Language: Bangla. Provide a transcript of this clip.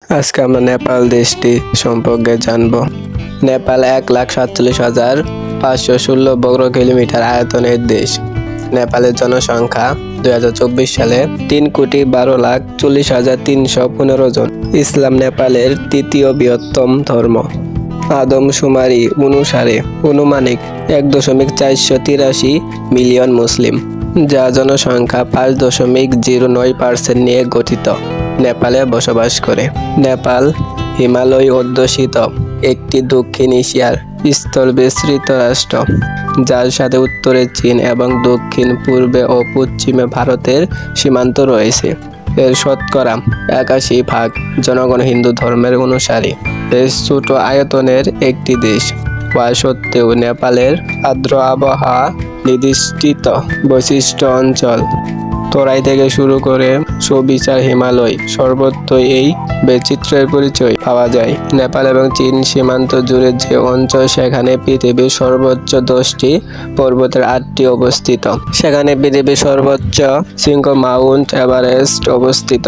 আজকে আমরা নেপাল দেশটি সম্পর্কে জানব। নেপাল 1,47,516 বর্গ কিলোমিটার আয়তনের দেশ। নেপালের জনসংখ্যা 2024 সালে 3,12,40,315 জন। ইসলাম নেপালের তৃতীয় বৃহত্তম ধর্ম। আদমশুমারি অনুসারে আনুমানিক 1.483 মিলিয়ন মুসলিম, যা জনসংখ্যা 5.09% নিয়ে গঠিত। নেপালে বসবাস করে। নেপাল হিমালয় অধ্যুষিত একটি দক্ষিণ এশিয়ার স্থলবেষ্টিত রাষ্ট্র, যার সাথে উত্তরে চীন এবং দক্ষিণ পূর্বে ও পশ্চিমে ভারতের সীমান্ত রয়েছে। এর শতকরা 81% জনগণ হিন্দু ধর্মের অনুসারী। বেশ ছোট আয়তনের একটি দেশ হওয়া সত্ত্বেও নেপালের আর্দ্র আবহাওয়া, নির্দিষ্ট বৈশিষ্ট্য অঞ্চল, তরাই থেকে শুরু করে সুবিশাল হিমালয় সর্বত্রই এই বৈচিত্র্যের পরিচয় পাওয়া যায়। নেপাল এবং চীন সীমান্ত জুড়ে যে অঞ্চল, সেখানে পৃথিবীর সর্বোচ্চ 10টি পর্বতের 8টি অবস্থিত। সেখানে পৃথিবীর সর্বোচ্চ শৃঙ্গ মাউন্ট এভারেস্ট অবস্থিত।